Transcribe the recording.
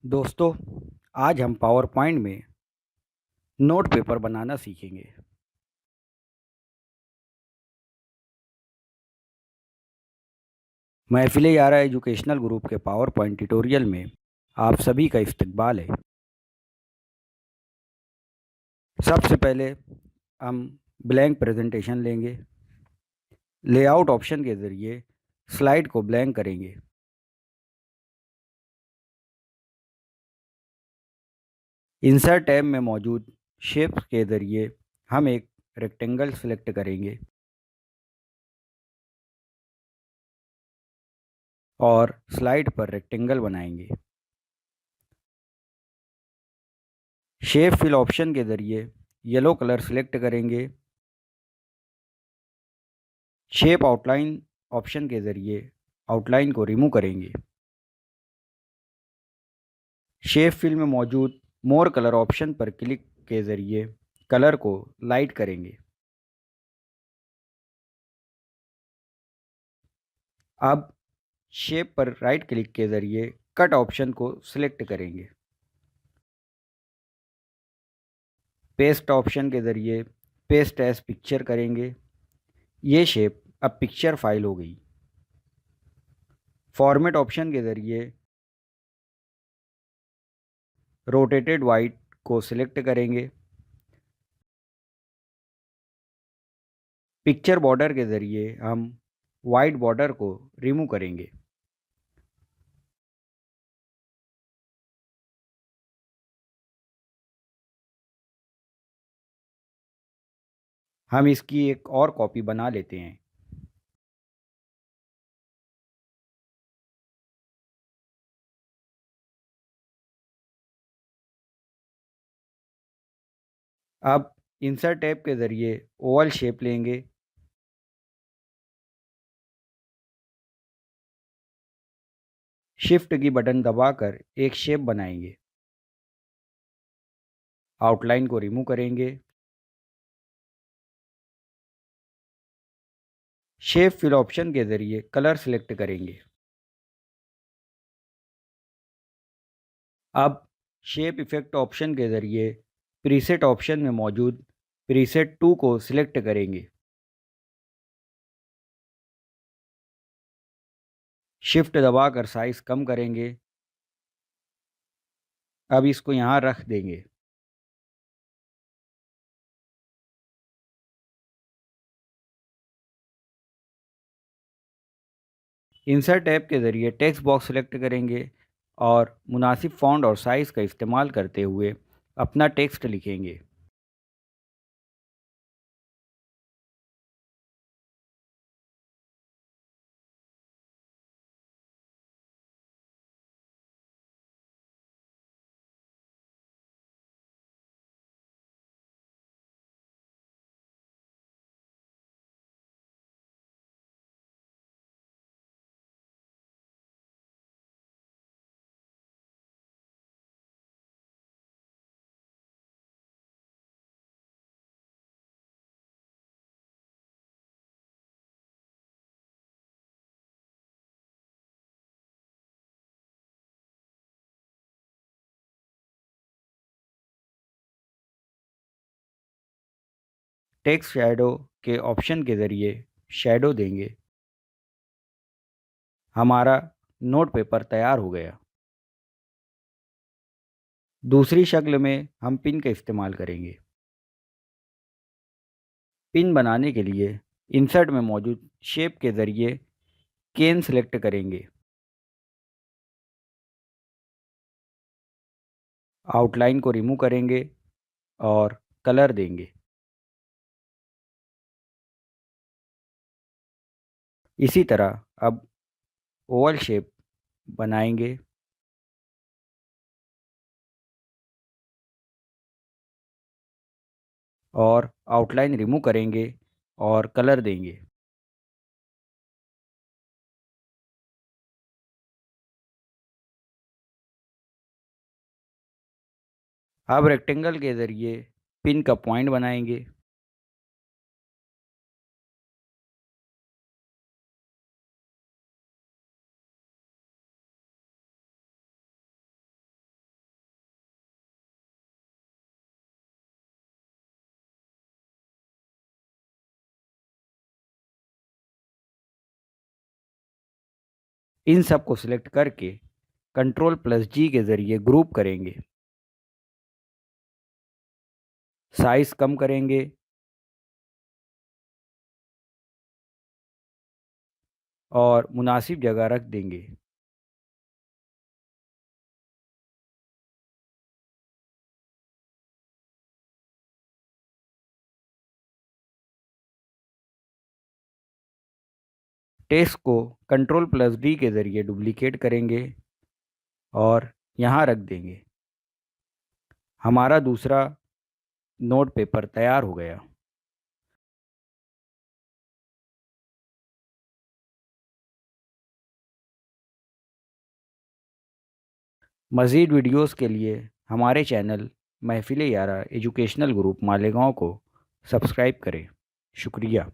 दोस्तों, आज हम पावर पॉइंट में नोट पेपर बनाना सीखेंगे। महफिल यारा एजुकेशनल ग्रुप के पावर पॉइंट ट्यूटोरियल में आप सभी का इस्तकबाल है। सबसे पहले हम ब्लैंक प्रेजेंटेशन लेंगे। लेआउट ऑप्शन के ज़रिए स्लाइड को ब्लैंक करेंगे। इंसर्ट टैब में मौजूद शेप्स के ज़रिए हम एक रेक्टेंगल सेलेक्ट करेंगे और स्लाइड पर रेक्टेंगल बनाएंगे। शेप फिल ऑप्शन के ज़रिए येलो कलर सेलेक्ट करेंगे। शेप आउटलाइन ऑप्शन के ज़रिए आउटलाइन को रिमूव करेंगे। शेप फिल में मौजूद मोर कलर ऑप्शन पर क्लिक के ज़रिए कलर को लाइट करेंगे। अब शेप पर राइट क्लिक के ज़रिए कट ऑप्शन को सिलेक्ट करेंगे। पेस्ट ऑप्शन के ज़रिए पेस्ट एज पिक्चर करेंगे। ये शेप अब पिक्चर फाइल हो गई। फॉर्मेट ऑप्शन के ज़रिए रोटेटेड वाइट को सिलेक्ट करेंगे। पिक्चर बॉर्डर के ज़रिए हम वाइट बॉर्डर को रिमूव करेंगे। हम इसकी एक और कॉपी बना लेते हैं। अब इंसर्ट टैब के ज़रिए ओवल शेप लेंगे। शिफ्ट की बटन दबाकर एक शेप बनाएंगे। आउटलाइन को रिमूव करेंगे। शेप फिल ऑप्शन के ज़रिए कलर सेलेक्ट करेंगे। अब शेप इफ़ेक्ट ऑप्शन के ज़रिए प्रीसेट ऑप्शन में मौजूद प्रीसेट 2 को सिलेक्ट करेंगे। शिफ्ट दबाकर साइज़ कम करेंगे। अब इसको यहाँ रख देंगे। इंसर्ट टैब के ज़रिए टेक्स्ट बॉक्स सेलेक्ट करेंगे और मुनासिब फ़ॉन्ट और साइज़ का इस्तेमाल करते हुए अपना टेक्स्ट लिखेंगे। टेक्स्ट शैडो के ऑप्शन के ज़रिए शैडो देंगे। हमारा नोट पेपर तैयार हो गया। दूसरी शक्ल में हम पिन का इस्तेमाल करेंगे। पिन बनाने के लिए इंसर्ट में मौजूद शेप के ज़रिए केन सेलेक्ट करेंगे। आउटलाइन को रिमूव करेंगे और कलर देंगे। इसी तरह अब ओवल शेप बनाएंगे और आउटलाइन रिमूव करेंगे और कलर देंगे। अब रेक्टेंगल के ज़रिए पिन का पॉइंट बनाएंगे। इन सब को सिलेक्ट करके Ctrl+G के ज़रिए ग्रुप करेंगे, साइज़ कम करेंगे और मुनासिब जगह रख देंगे। टेक्स्ट को Ctrl+D के ज़रिए डुप्लिकेट करेंगे और यहाँ रख देंगे। हमारा दूसरा नोट पेपर तैयार हो गया। मज़ीद वीडियोस के लिए हमारे चैनल महफ़िल यारा एजुकेशनल ग्रुप मालेगांव को सब्सक्राइब करें। शुक्रिया।